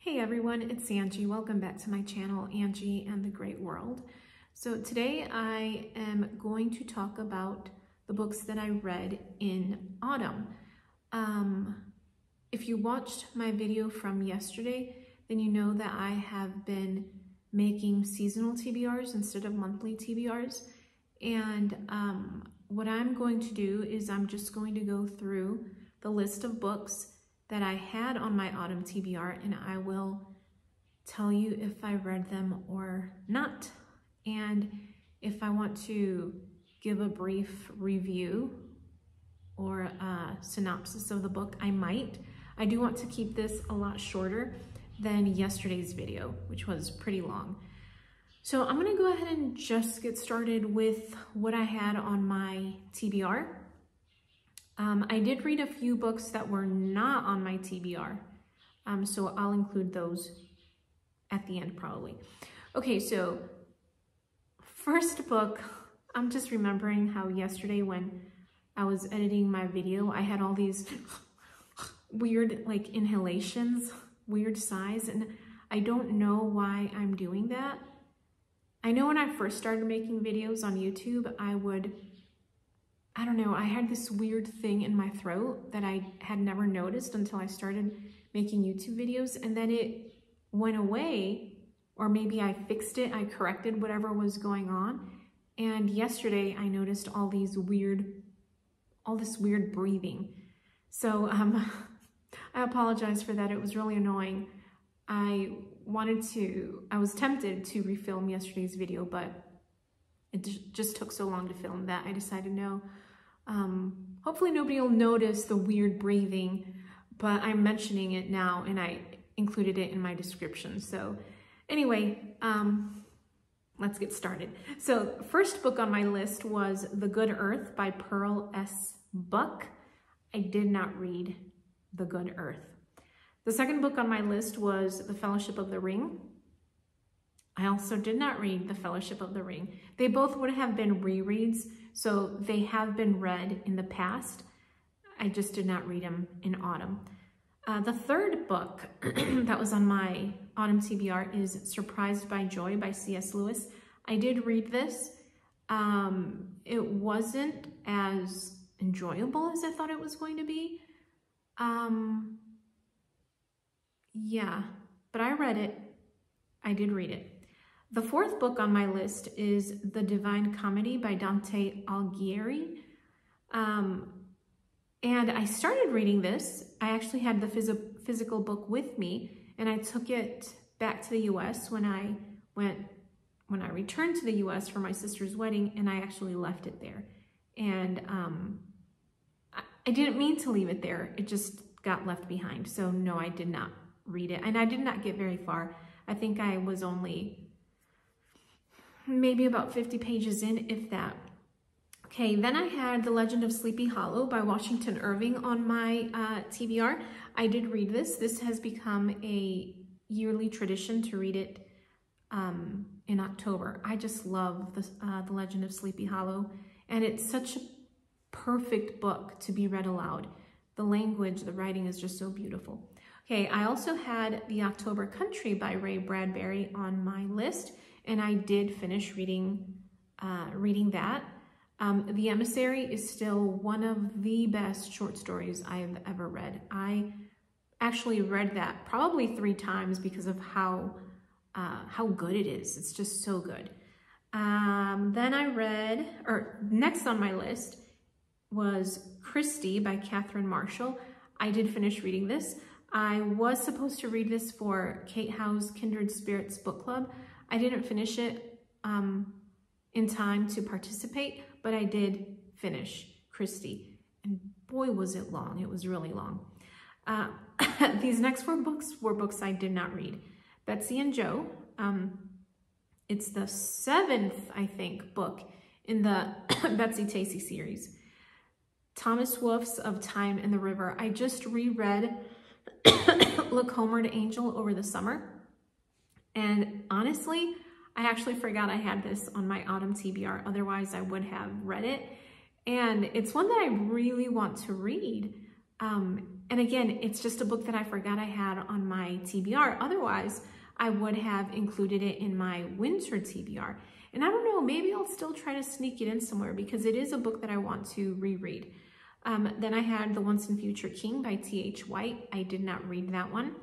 Hey everyone, it's Angie. Welcome back to my channel, Angie and the Great World. So today I am going to talk about the books that I read in autumn. If you watched my video from yesterday, then you know that I have been making seasonal TBRs instead of monthly TBRs. And what I'm going to do is I'm just going to go through the list of books that I had on my autumn TBR, and I will tell you if I read them or not. And if I want to give a brief review or a synopsis of the book, I might. I do want to keep this a lot shorter than yesterday's video, which was pretty long. So I'm gonna go ahead and just get started with what I had on my TBR. I did read a few books that were not on my TBR, so I'll include those at the end probably. Okay, so first book, I'm just remembering how yesterday when I was editing my video, I had all these weird like inhalations, weird sighs, and I don't know why I'm doing that. I know when I first started making videos on YouTube, I don't know, I had this weird thing in my throat that I had never noticed until I started making YouTube videos, and then it went away, or maybe I fixed it, I corrected whatever was going on, and yesterday I noticed all this weird breathing. So I apologize for that, it was really annoying. I was tempted to refilm yesterday's video, but it just took so long to film that I decided no. Hopefully nobody will notice the weird breathing, but I'm mentioning it now and I included it in my description. So anyway, let's get started. So first book on my list was The Good Earth by Pearl S. Buck. I did not read The Good Earth. The second book on my list was The Fellowship of the Ring. I also did not read The Fellowship of the Ring. They both would have been rereads, so they have been read in the past. I just did not read them in autumn. The third book that was on my autumn TBR is Surprised by Joy by C.S. Lewis. I did read this. It wasn't as enjoyable as I thought it was going to be. Yeah, but I read it. I did read it. The fourth book on my list is The Divine Comedy by Dante Alighieri. And I started reading this. I actually had the physical book with me, and I took it back to the US when I returned to the US for my sister's wedding, and I actually left it there. And I didn't mean to leave it there. It just got left behind. So no, I did not read it. And I did not get very far. I think I was only maybe about 50 pages in, if that. Okay, then I had The Legend of Sleepy Hollow by Washington Irving on my TBR. I did read this. This has become a yearly tradition to read it in October. I just love The Legend of Sleepy Hollow, and it's such a perfect book to be read aloud. The language, the writing is just so beautiful. Okay, I also had The October Country by Ray Bradbury on my list, and I did finish reading that. The Emissary is still one of the best short stories I've ever read. I actually read that probably 3 times because of how good it is. It's just so good. Then I read, next on my list was Christie by Catherine Marshall. I did finish reading this. I was supposed to read this for Kate Howe's Kindred Spirits book club. I didn't finish it in time to participate, but I did finish Christie. And boy, was it long. It was really long. These next 4 books were books I did not read. Betsy and Joe. It's the 7th, I think, book in the Betsy Tacy series. Thomas Wolfe's Of Time and the River. I just reread Look Homeward, Angel over the summer. And honestly, I actually forgot I had this on my autumn TBR. Otherwise, I would have read it. And it's one that I really want to read. And again, it's just a book that I forgot I had on my TBR. Otherwise, I would have included it in my winter TBR. And I don't know, maybe I'll still try to sneak it in somewhere because it is a book that I want to reread. Then I had The Once and Future King by T.H. White. I did not read that one.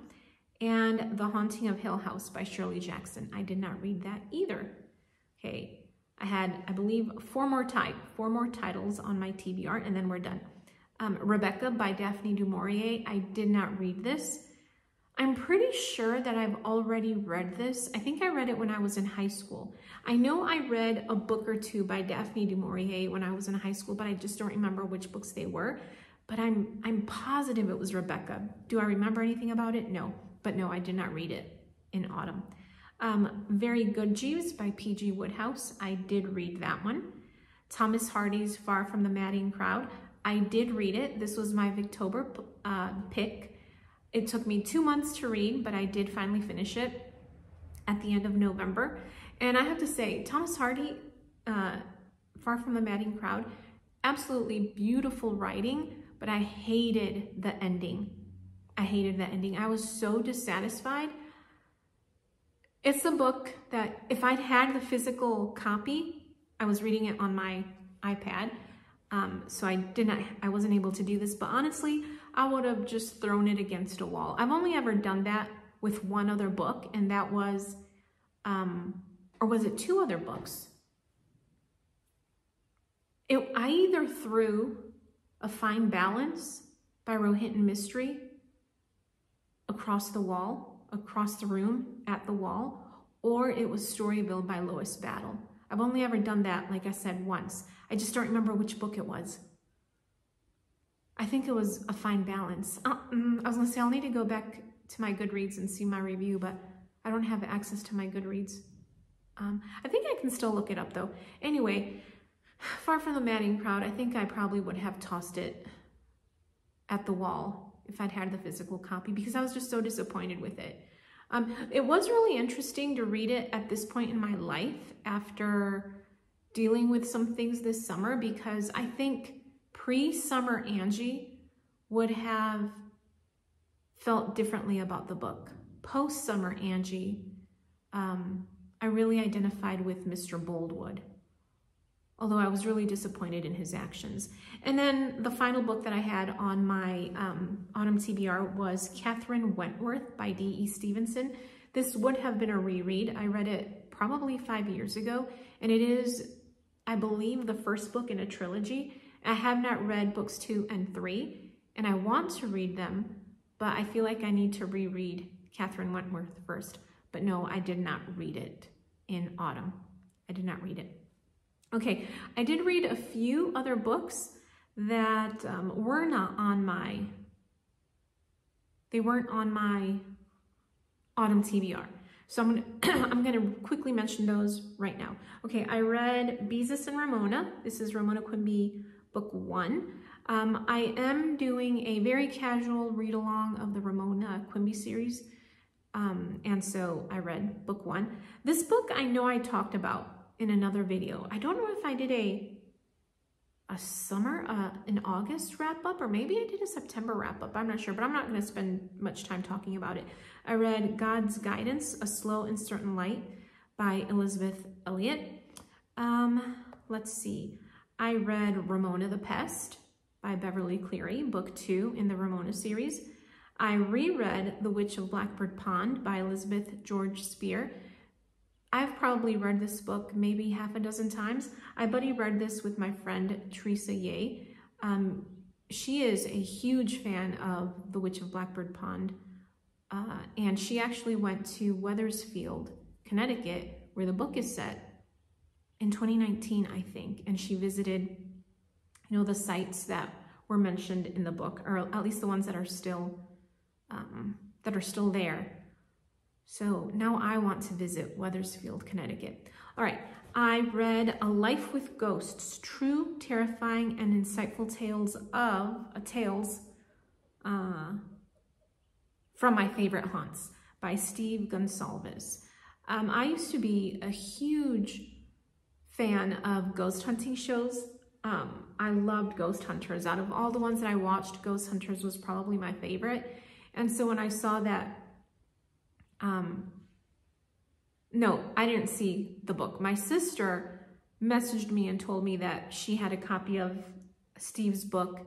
And The Haunting of Hill House by Shirley Jackson. I did not read that either. Okay, I had, I believe, four more titles on my TBR, and then we're done. Rebecca by Daphne du Maurier. I did not read this. I'm pretty sure that I've already read this. I think I read it when I was in high school. I know I read a book or two by Daphne du Maurier when I was in high school, but I just don't remember which books they were. But I'm positive it was Rebecca. Do I remember anything about it? No. But no, I did not read it in autumn. Very Good Jeeves by P.G. Wodehouse. I did read that one. Thomas Hardy's Far from the Madding Crowd. I did read it. This was my Victober pick. It took me 2 months to read, but I did finally finish it at the end of November. And I have to say, Thomas Hardy, Far from the Madding Crowd, absolutely beautiful writing, but I hated the ending. I hated the ending. I was so dissatisfied. It's a book that if I'd had the physical copy, I was reading it on my iPad, so I wasn't able to do this, but honestly, I would have just thrown it against a wall. I've only ever done that with one other book, and that was, or was it 2 other books? I either threw A Fine Balance by Rohinton Mystery across the wall, across the room, at the wall, or it was Storyville by Lois Battle. I've only ever done that, like I said, once. I just don't remember which book it was. I think it was A Fine Balance. I was gonna say, I'll need to go back to my Goodreads and see my review, but I don't have access to my Goodreads. I think I can still look it up though. Anyway, Far from the Madding Crowd, I think I probably would have tossed it at the wall if I'd had the physical copy because I was just so disappointed with it. It was really interesting to read it at this point in my life after dealing with some things this summer because I think pre-summer Angie would have felt differently about the book. Post-summer Angie, I really identified with Mr. Boldwood, although I was really disappointed in his actions. And then the final book that I had on my autumn TBR was Catherine Wentworth by D.E. Stevenson. This would have been a reread. I read it probably 5 years ago, and it is, I believe, the first book in a trilogy. I have not read books 2 and 3, and I want to read them, but I feel like I need to reread Catherine Wentworth first. But no, I did not read it in autumn. I did not read it. Okay, I did read a few other books that were not on my, they weren't on my autumn TBR. So I'm gonna quickly mention those right now. Okay, I read Beezus and Ramona. This is Ramona Quimby book 1. I am doing a very casual read along of the Ramona Quimby series. And so I read book 1. This book I know I talked about in another video. I don't know if I did a summer, an August wrap up, or maybe I did a September wrap up. I'm not sure, but I'm not going to spend much time talking about it. I read God's Guidance, A Slow and Certain Light by Elizabeth Elliot. Let's see. I read Ramona the Pest by Beverly Cleary, book 2 in the Ramona series. I reread The Witch of Blackbird Pond by Elizabeth George Spear. I've probably read this book maybe half a dozen times. I buddy read this with my friend Teresa Ye. She is a huge fan of The Witch of Blackbird Pond, and she actually went to Wethersfield, Connecticut, where the book is set, in 2019, I think, and she visited, you know, the sites that were mentioned in the book, or at least the ones that are still there. So now I want to visit Wethersfield, Connecticut. All right, I read A Life with Ghosts, True, Terrifying, and Insightful Tales from My Favorite Haunts by Steve Gonsalves. I used to be a huge fan of ghost hunting shows. I loved Ghost Hunters. Out of all the ones that I watched, Ghost Hunters was probably my favorite. And so when I saw that, no, I didn't see the book. My sister messaged me and told me that she had a copy of Steve's book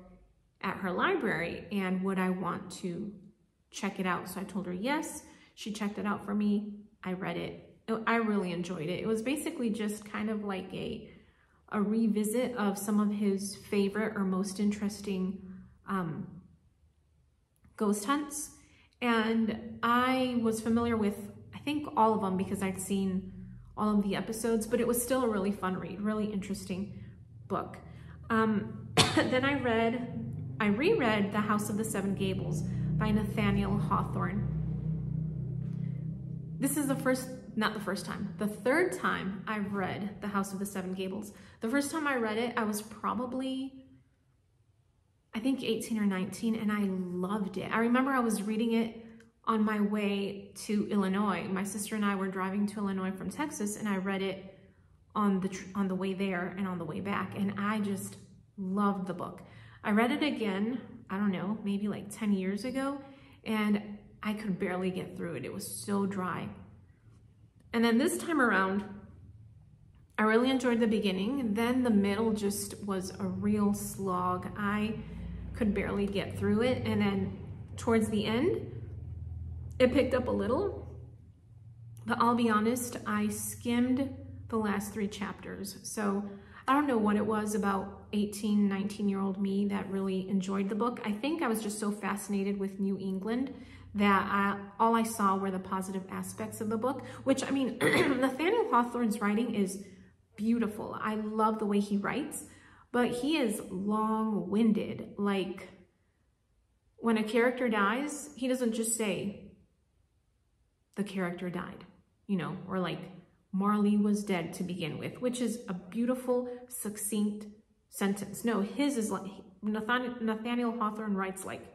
at her library and would I want to check it out. So I told her yes. She checked it out for me. I read it. I really enjoyed it. It was basically just kind of like a revisit of some of his favorite or most interesting ghost hunts. And I was familiar with, I think, all of them because I'd seen all of the episodes, but it was still a really fun read, really interesting book. Then I reread The House of the Seven Gables by Nathaniel Hawthorne. This is the third time I've read The House of the Seven Gables. The first time I read it, I was probably, I think 18 or 19, and I loved it. I remember I was reading it on my way to Illinois. My sister and I were driving to Illinois from Texas, and I read it on the way there and on the way back, and I just loved the book. I read it again, I don't know, maybe like 10 years ago, and I could barely get through it. It was so dry. And then this time around, I really enjoyed the beginning. Then the middle just was a real slog. I could barely get through it. And then towards the end, it picked up a little. But I'll be honest, I skimmed the last 3 chapters. So I don't know what it was about 18, 19-year-old me that really enjoyed the book. I think I was just so fascinated with New England that all I saw were the positive aspects of the book, which, I mean, Nathaniel Hawthorne's writing is beautiful. I love the way he writes, but he is long-winded. Like, when a character dies, he doesn't just say, the character died, you know, or like, Marley was dead to begin with, which is a beautiful, succinct sentence. No, his is like, Nathaniel Hawthorne writes like,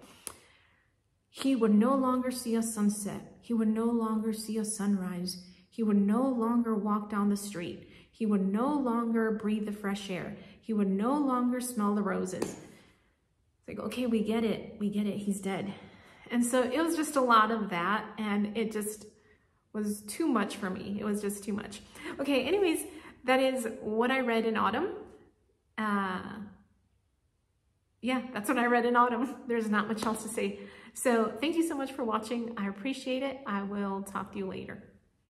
he would no longer see a sunset. He would no longer see a sunrise. He would no longer walk down the street. He would no longer breathe the fresh air. He would no longer smell the roses. It's like, okay, we get it. We get it. He's dead. And so it was just a lot of that, and it just was too much for me. It was just too much. Okay, anyways, that is what I read in autumn. Yeah, that's what I read in autumn. There's not much else to say. So thank you so much for watching. I appreciate it. I will talk to you later.